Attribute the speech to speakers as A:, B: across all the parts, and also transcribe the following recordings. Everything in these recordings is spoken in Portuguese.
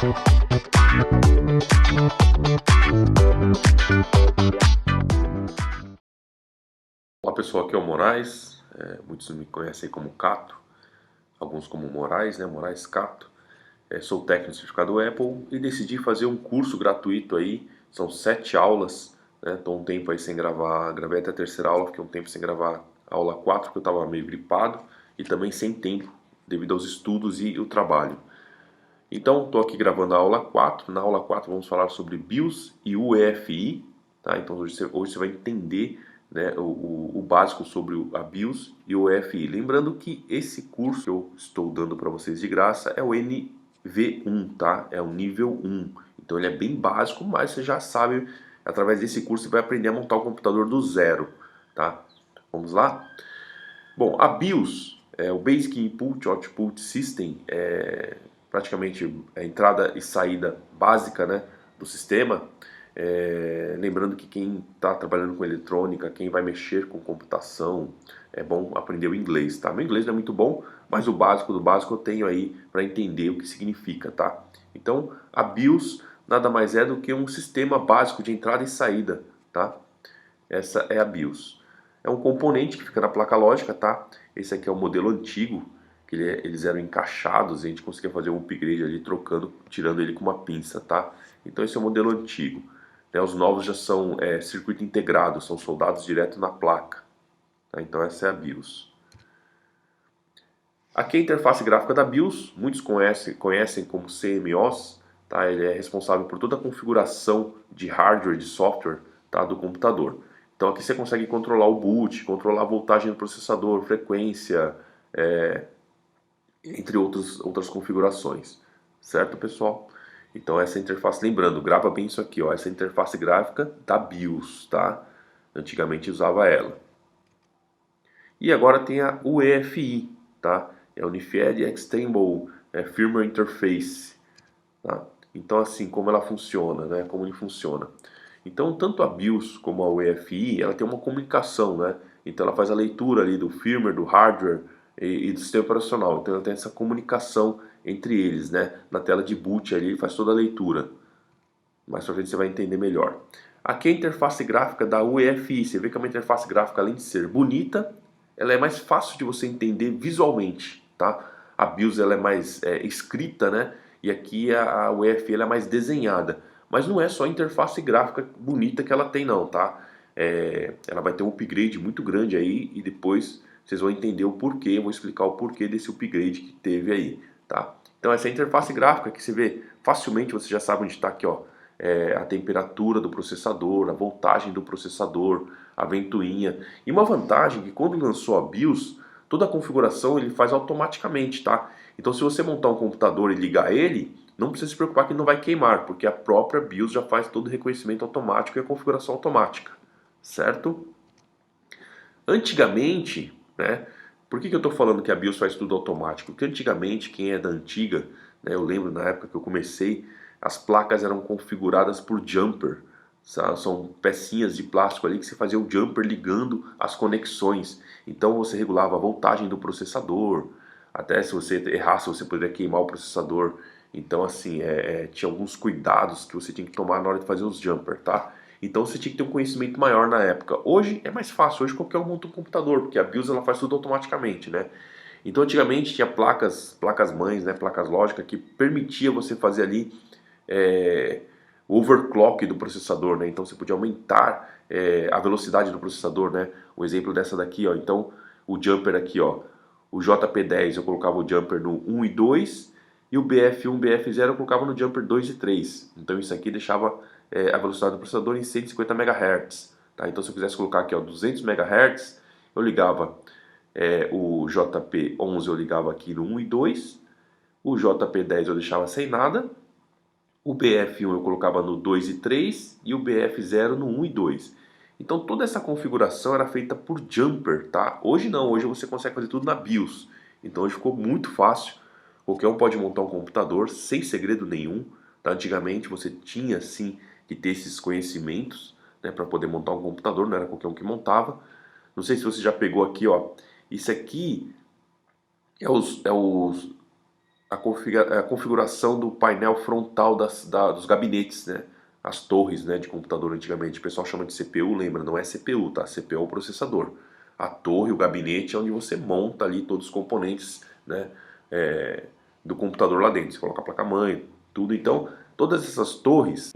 A: Olá pessoal, aqui é o Moraes, muitos me conhecem como Cato, alguns como Moraes, né? Moraes Cato. Sou técnico certificado Apple e decidi fazer um curso gratuito aí, são 7 aulas, né? Tô um tempo aí sem gravar, gravei até a terceira aula, fiquei um tempo sem gravar a aula 4 porque eu estava meio gripado e também sem tempo devido aos estudos e o trabalho. Então, estou aqui gravando a aula 4. Na aula 4 vamos falar sobre BIOS e UEFI. Tá? Então hoje você vai entender, né, o básico sobre a BIOS e o UEFI. Lembrando que esse curso que eu estou dando para vocês de graça é o NV1, tá? É o nível 1. Então ele é bem básico, mas você já sabe, através desse curso você vai aprender a montar o computador do zero. Tá? Vamos lá? Bom, a BIOS, o Basic Input Output System, praticamente a entrada e saída básica, né, do sistema. Lembrando que quem está trabalhando com eletrônica, quem vai mexer com computação, é bom aprender o inglês, tá? Meu inglês não é muito bom, mas o básico do básico eu tenho aí para entender o que significa, tá? Então, a BIOS nada mais é do que um sistema básico de entrada e saída, tá? Essa é a BIOS. É um componente que fica na placa lógica, tá? Esse aqui é o modelo antigo, que eles eram encaixados e a gente conseguia fazer um upgrade ali trocando, tirando ele com uma pinça, tá? Então esse é o modelo antigo. Os novos já são circuito integrado, são soldados direto na placa. Tá? Então essa é a BIOS. Aqui é a interface gráfica da BIOS, muitos conhecem como CMOS, tá? Ele é responsável por toda a configuração de hardware e de software, tá, do computador. Então aqui você consegue controlar o boot, controlar a voltagem do processador, frequência, entre outras configurações. Certo, pessoal? Então essa interface, lembrando, grava bem isso aqui, ó, essa interface gráfica da BIOS, tá? Antigamente usava ela. E agora tem a UEFI, tá? É Unified Extendable Firmware Interface, tá? Então assim, como ela funciona, né? Como ele funciona. Então tanto a BIOS como a UEFI, ela tem uma comunicação, né? Então ela faz a leitura ali do firmware, do hardware e do sistema operacional. Então ela tem essa comunicação entre eles, né? Na tela de boot ali ele faz toda a leitura. Mais pra frente você vai entender melhor. Aqui é a interface gráfica da UEFI. Você vê que é uma interface gráfica, além de ser bonita, ela é mais fácil de você entender visualmente, tá? A BIOS ela é mais escrita, né? E aqui a UEFI ela é mais desenhada. Mas não é só a interface gráfica bonita que ela tem não, tá? Ela vai ter um upgrade muito grande aí e depois vocês vão entender o porquê, eu vou explicar o porquê desse upgrade que teve aí, tá? Então essa é a interface gráfica que você vê facilmente, você já sabe onde está aqui, ó. A temperatura do processador, a voltagem do processador, a ventoinha. E uma vantagem é que quando lançou a BIOS, toda a configuração ele faz automaticamente, tá? Então se você montar um computador e ligar ele, não precisa se preocupar que ele não vai queimar, porque a própria BIOS já faz todo o reconhecimento automático e a configuração automática, certo? Antigamente, né? Por que eu estou falando que a BIOS faz tudo automático? Porque antigamente, quem é da antiga, né, eu lembro na época que eu comecei, as placas eram configuradas por jumper. São pecinhas de plástico ali que você fazia o jumper ligando as conexões. Então você regulava a voltagem do processador. Até se você errasse, você poderia queimar o processador. Então assim, tinha alguns cuidados que você tinha que tomar na hora de fazer os jumper, tá? Então você tinha que ter um conhecimento maior na época. Hoje é mais fácil, hoje qualquer um monta um computador, porque a BIOS ela faz tudo automaticamente, né? Então antigamente tinha placas mães, né, placas lógicas que permitia você fazer ali o overclock do processador, né? Então você podia aumentar a velocidade do processador, né? O exemplo dessa daqui, ó. Então o jumper aqui, ó, o JP10 eu colocava o jumper no 1 e 2 e o BF1, BF0 eu colocava no jumper 2 e 3. Então isso aqui deixava a velocidade do processador em 150 MHz, tá? Então se eu quisesse colocar aqui, ó, 200 MHz, eu ligava o JP11 eu ligava aqui no 1 e 2, o JP10 eu deixava sem nada, o BF1 eu colocava no 2 e 3 e o BF0 no 1 e 2. Então toda essa configuração era feita por jumper, tá? Hoje não, hoje você consegue fazer tudo na BIOS. Então hoje ficou muito fácil. Qualquer um pode montar um computador sem segredo nenhum, tá? Antigamente você tinha sim que ter esses conhecimentos, né, para poder montar um computador, não era qualquer um que montava. Não sei se você já pegou aqui, ó. Isso aqui é os a configuração do painel frontal dos gabinetes, né? As torres, né, de computador antigamente. O pessoal chama de CPU, lembra? Não é CPU, tá? CPU é o processador. A torre, o gabinete é onde você monta ali todos os componentes, né, do computador lá dentro. Você coloca a placa-mãe, tudo. Então, todas essas torres,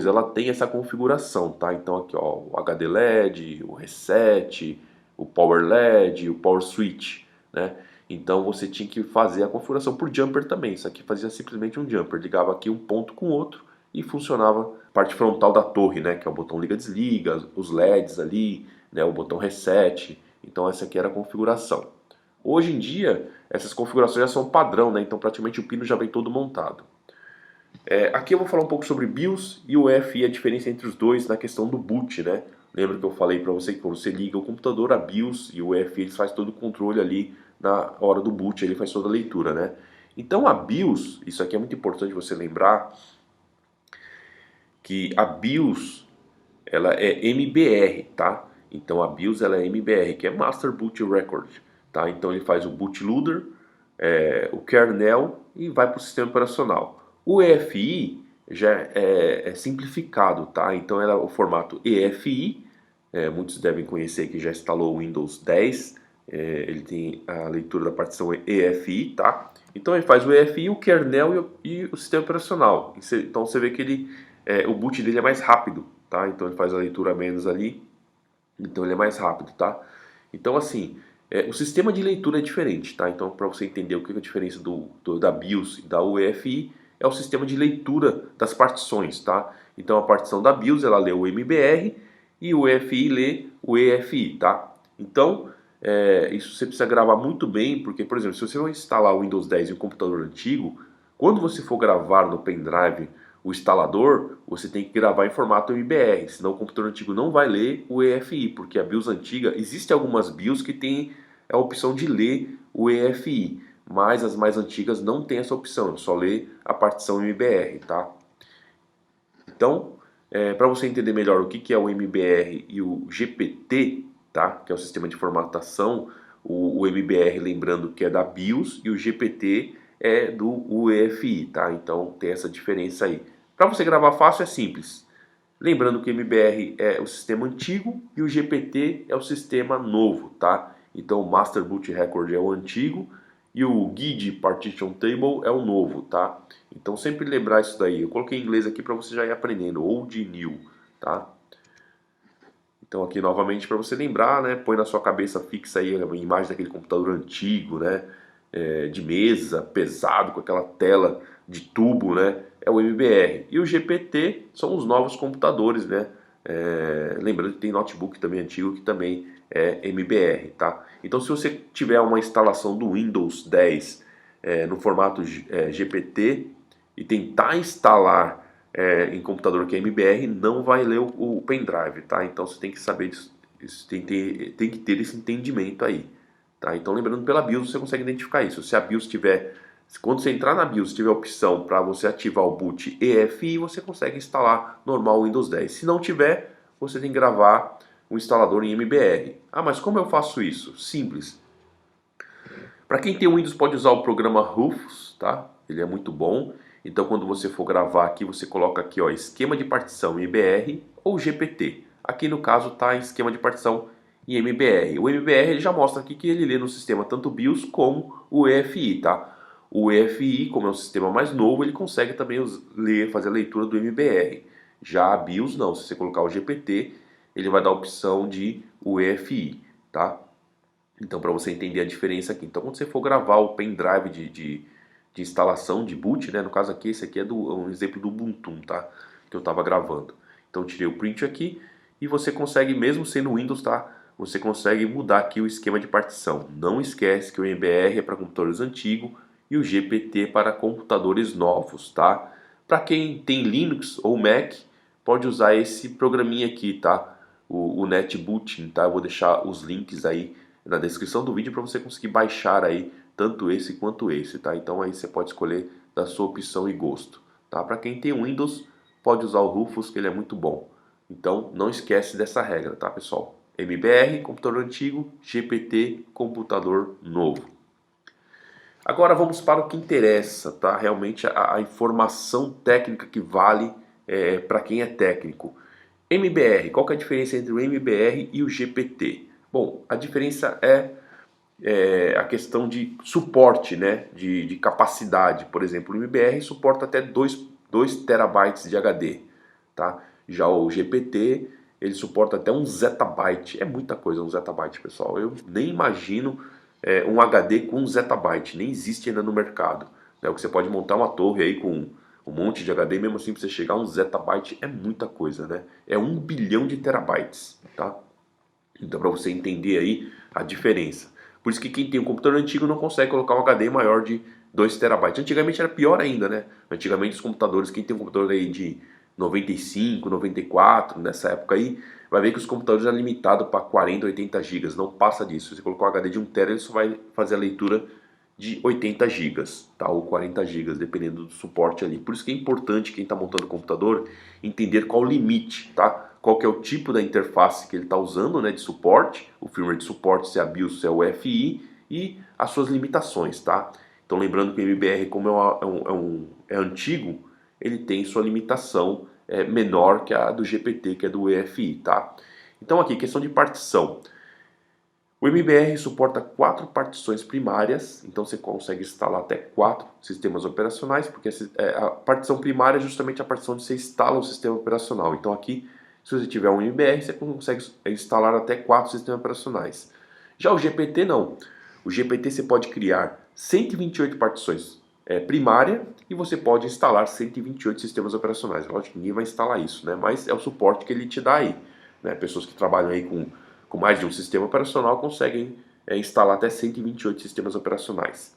A: ela tem essa configuração, tá? Então aqui, ó, o HD LED, o reset, o Power LED, o Power Switch, né? Então você tinha que fazer a configuração por jumper também. Isso aqui fazia simplesmente um jumper, ligava aqui um ponto com o outro e funcionava a parte frontal da torre, né? Que é o botão liga-desliga, os LEDs ali, né? O botão reset. Então essa aqui era a configuração. Hoje em dia, essas configurações já são padrão, né? Então praticamente o pino já vem todo montado. Aqui eu vou falar um pouco sobre BIOS e UEFI, a diferença entre os dois na questão do boot, né? Lembra que eu falei para você que quando você liga o computador, a BIOS e o UEFI eles faz todo o controle ali na hora do boot, ele faz toda a leitura, né? Então a BIOS, isso aqui é muito importante você lembrar, que a BIOS ela é MBR, tá? Então a BIOS ela é MBR, que é Master Boot Record, tá? Então ele faz o bootloader, o kernel e vai para o sistema operacional. O EFI já é simplificado, tá? Então é o formato EFI, muitos devem conhecer que já instalou o Windows 10, ele tem a leitura da partição EFI, tá? Então ele faz o EFI, o kernel e o sistema operacional. Então você vê que o boot dele é mais rápido, tá? Então ele faz a leitura menos ali, então ele é mais rápido, tá? Então assim, o sistema de leitura é diferente, tá? Então para você entender o que é a diferença da BIOS e da UEFI, é o sistema de leitura das partições, tá? Então a partição da BIOS ela lê o MBR e o EFI lê o EFI, tá? Então isso você precisa gravar muito bem, porque por exemplo, se você vai instalar o Windows 10 em um computador antigo, quando você for gravar no pendrive o instalador, você tem que gravar em formato MBR, senão o computador antigo não vai ler o EFI, porque a BIOS antiga, existem algumas BIOS que tem a opção de ler o EFI, mas as mais antigas não tem essa opção, só lê a partição MBR, tá? Então, para você entender melhor o que é o MBR e o GPT, tá? Que é o sistema de formatação, o MBR lembrando que é da BIOS e o GPT é do UEFI, tá? Então tem essa diferença aí. Para você gravar fácil é simples. Lembrando que o MBR é o sistema antigo e o GPT é o sistema novo, tá? Então o Master Boot Record é o antigo e o GUID Partition Table é o novo, tá? Então sempre lembrar isso daí. Eu coloquei em inglês aqui para você já ir aprendendo, old e new, tá? Então aqui novamente para você lembrar, né? Põe na sua cabeça fixa aí a imagem daquele computador antigo, né? De mesa, pesado, com aquela tela de tubo, né? É o MBR. E o GPT são os novos computadores, né? Lembrando que tem notebook também antigo que também é MBR, tá? Então se você tiver uma instalação do Windows 10 no formato GPT e tentar instalar em computador que é MBR, não vai ler o pendrive, tá? Então você tem que saber disso, tem que ter esse entendimento aí, tá? Então lembrando, pela BIOS você consegue identificar isso. Se a BIOS tiver, quando você entrar na BIOS tiver a opção para você ativar o boot EFI, você consegue instalar normal o Windows 10. Se não tiver, você tem que gravar o instalador em MBR. Ah, mas como eu faço isso? Simples. Para quem tem Windows pode usar o programa Rufus, tá? Ele é muito bom. Então quando você for gravar aqui, você coloca aqui, ó, esquema de partição MBR ou GPT. Aqui no caso tá esquema de partição em MBR. O MBR ele já mostra aqui que ele lê no sistema tanto BIOS como o EFI, tá? O EFI, como é um sistema mais novo, ele consegue também fazer a leitura do MBR. Já a BIOS não, se você colocar o GPT, ele vai dar a opção de o EFI, tá? Então, para você entender a diferença aqui. Então, quando você for gravar o pendrive de instalação de boot, né? No caso aqui, esse aqui é um exemplo do Ubuntu, tá? Que eu estava gravando. Então, eu tirei o print aqui e você consegue, mesmo sendo Windows, tá? Você consegue mudar aqui o esquema de partição. Não esquece que o MBR é para computadores antigos e o GPT para computadores novos, tá? Para quem tem Linux ou Mac, pode usar esse programinha aqui, tá? O NetBooting, tá? Eu vou deixar os links aí na descrição do vídeo para você conseguir baixar aí tanto esse quanto esse, tá? Então aí você pode escolher da sua opção e gosto, tá? Para quem tem Windows, pode usar o Rufus, que ele é muito bom. Então não esquece dessa regra, tá, pessoal? MBR, computador antigo, GPT, computador novo. Agora vamos para o que interessa, tá? Realmente a informação técnica que vale para quem é técnico. MBR, qual que é a diferença entre o MBR e o GPT? Bom, a diferença é a questão de suporte, né? De capacidade. Por exemplo, o MBR suporta até 2 terabytes de HD, tá? Já o GPT, ele suporta até um zettabyte. É muita coisa um zettabyte, pessoal. Eu nem imagino um HD com um zettabyte. Nem existe ainda no mercado. Né? O que você pode montar uma torre aí com um monte de HD, mesmo assim, para você chegar a um zettabyte é muita coisa, né? É 1 bilhão de terabytes, tá? Então, para você entender aí a diferença. Por isso que quem tem um computador antigo não consegue colocar um HD maior de 2 terabytes. Antigamente era pior ainda, né? Antigamente os computadores, quem tem um computador aí de 95, 94, nessa época aí, vai ver que os computadores eram limitados para 40, 80 gigas. Não passa disso. Se você colocar um HD de 1 tera, ele só vai fazer a leitura de 80 gigas, tá? Ou 40 gigas, dependendo do suporte ali. Por isso que é importante quem está montando o computador entender qual o limite, tá? Qual que é o tipo da interface que ele está usando, né, de suporte, o firmware de suporte, se é a BIOS, se é o UEFI e as suas limitações, tá? Então lembrando que o MBR, como é antigo, ele tem sua limitação menor que a do GPT, que é do UEFI, tá? Então aqui, questão de partição. O MBR suporta 4 partições primárias, então você consegue instalar até 4 sistemas operacionais, porque a partição primária é justamente a partição onde você instala o sistema operacional. Então aqui, se você tiver um MBR, você consegue instalar até 4 sistemas operacionais. Já o GPT não. O GPT você pode criar 128 partições primária e você pode instalar 128 sistemas operacionais. Lógico que ninguém vai instalar isso, né? Mas é o suporte que ele te dá aí. Né? Pessoas que trabalham aí com mais de um sistema operacional conseguem instalar até 128 sistemas operacionais.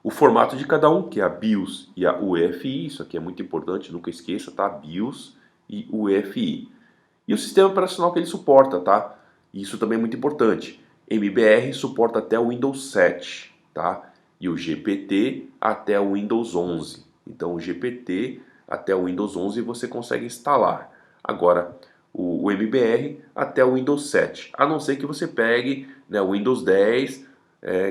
A: O formato de cada um, que é a BIOS e a UEFI, isso aqui é muito importante, nunca esqueça, tá? BIOS e UEFI. E o sistema operacional que ele suporta, tá? Isso também é muito importante. MBR suporta até o Windows 7, tá? E o GPT até o Windows 11. Então o GPT até o Windows 11 você consegue instalar. Agora, o MBR até o Windows 7. A não ser que você pegue, né, o Windows 10,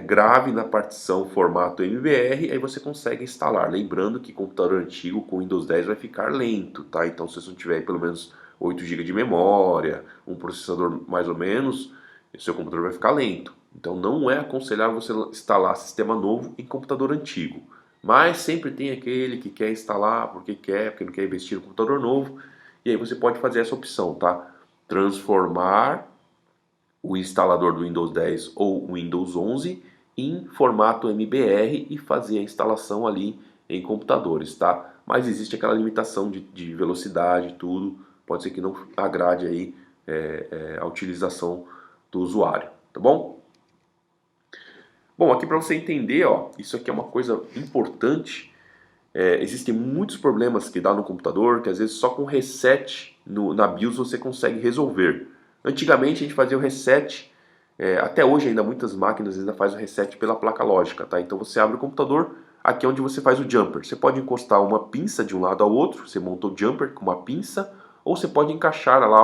A: grave na partição formato MBR, aí você consegue instalar. Lembrando que computador antigo com Windows 10 vai ficar lento, tá? Então se você não tiver pelo menos 8 GB de memória, um processador mais ou menos, seu computador vai ficar lento. Então não é aconselhável você instalar sistema novo em computador antigo. Mas sempre tem aquele que quer instalar porque não quer investir no computador novo. E aí você pode fazer essa opção, tá? Transformar o instalador do Windows 10 ou Windows 11 em formato MBR e fazer a instalação ali em computadores, tá? Mas existe aquela limitação de velocidade e tudo, pode ser que não agrade aí a utilização do usuário, tá bom? Bom, aqui para você entender, ó, isso aqui é uma coisa importante. Existem muitos problemas que dá no computador que às vezes só com reset na BIOS você consegue resolver. Antigamente a gente fazia o reset, até hoje ainda muitas máquinas ainda fazem o reset pela placa lógica, tá? Então você abre o computador, aqui é onde você faz o jumper. Você pode encostar uma pinça de um lado ao outro, você monta o jumper com uma pinça, ou você pode encaixar lá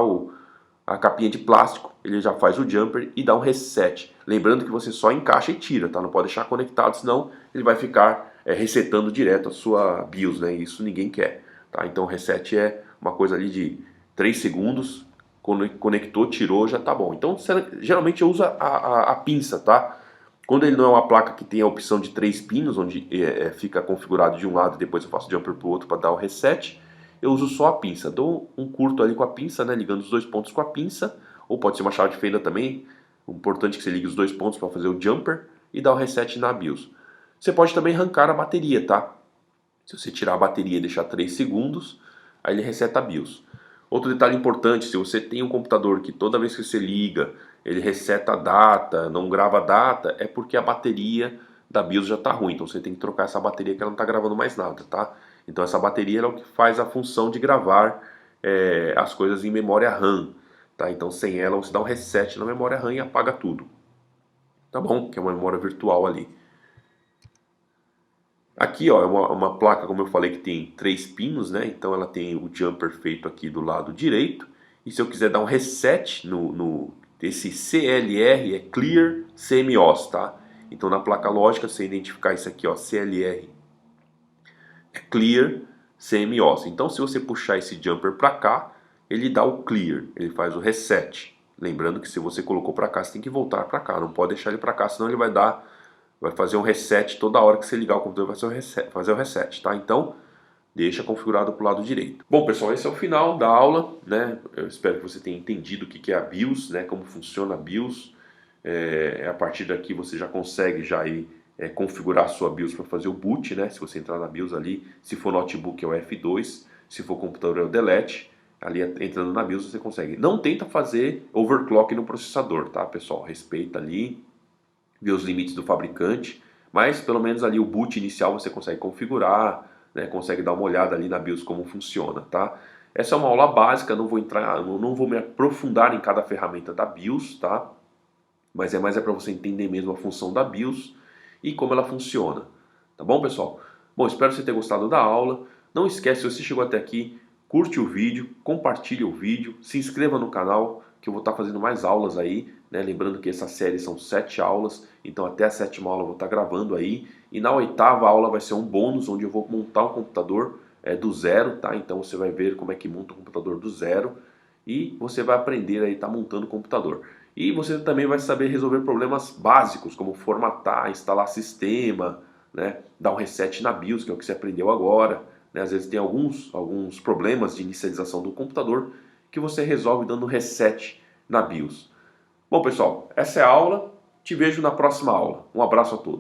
A: a capinha de plástico, ele já faz o jumper e dá um reset. Lembrando que você só encaixa e tira, tá? Não pode deixar conectado, senão ele vai ficar resetando direto a sua BIOS, né? Isso ninguém quer, tá? Então o reset é uma coisa ali de 3 segundos, conectou, tirou, já tá bom. Então geralmente eu uso a pinça, tá? Quando ele não é uma placa que tem a opção de 3 pinos, onde fica configurado de um lado e depois eu faço jumper para o outro para dar o reset, eu uso só a pinça. Dou um curto ali com a pinça, né, ligando os 2 pontos com a pinça, ou pode ser uma chave de fenda também. O importante é que você ligue os 2 pontos para fazer o jumper e dar o reset na BIOS. Você pode também arrancar a bateria, tá? Se você tirar a bateria e deixar 3 segundos, aí ele reseta a BIOS. Outro detalhe importante, se você tem um computador que toda vez que você liga, ele reseta a data, não grava a data, é porque a bateria da BIOS já está ruim. Então você tem que trocar essa bateria que ela não está gravando mais nada, tá? Então essa bateria é o que faz a função de gravar as coisas em memória RAM, tá? Então sem ela você dá um reset na memória RAM e apaga tudo, tá bom? Que é uma memória virtual ali. Aqui ó, é uma placa, como eu falei, que tem 3 pinos, né? Então ela tem o jumper feito aqui do lado direito. E se eu quiser dar um reset esse CLR é Clear CMOS, tá? Então na placa lógica você identificar isso aqui, ó, CLR é clear, CMOS. Então se você puxar esse jumper para cá, ele dá o clear, ele faz o reset. Lembrando que se você colocou para cá, você tem que voltar para cá, não pode deixar ele para cá, senão ele vai fazer um reset toda hora que você ligar o computador, vai fazer o reset, tá? Então deixa configurado para o lado direito. Bom, pessoal, esse é o final da aula, né? Eu espero que você tenha entendido o que é a BIOS, né? Como funciona a BIOS. A partir daqui você já consegue configurar a sua BIOS para fazer o boot, né? Se você entrar na BIOS ali, se for notebook é o F2, se for computador é o delete. Ali entrando na BIOS você consegue. Não tenta fazer overclock no processador, tá, pessoal? Respeita ali, vê os limites do fabricante, mas pelo menos ali o boot inicial você consegue configurar, né? Consegue dar uma olhada ali na BIOS como funciona, tá? Essa é uma aula básica, não vou me aprofundar em cada ferramenta da BIOS, tá? Mas é para você entender mesmo a função da BIOS e como ela funciona. Tá bom, pessoal? Bom, espero que você tenha gostado da aula. Não esquece, se você chegou até aqui, curte o vídeo, compartilhe o vídeo, se inscreva no canal, que eu vou estar fazendo mais aulas aí, né? Lembrando que essa série são 7 aulas, então até a 7ª aula eu vou estar gravando aí. E na 8ª aula vai ser um bônus, onde eu vou montar um computador do zero, tá? Então você vai ver como é que monta um computador do zero e você vai aprender aí a estar montando o computador. E você também vai saber resolver problemas básicos, como formatar, instalar sistema, né? Dar um reset na BIOS, que é o que você aprendeu agora. Né? Às vezes tem alguns problemas de inicialização do computador que você resolve dando reset na BIOS. Bom, pessoal, essa é a aula. Te vejo na próxima aula. Um abraço a todos.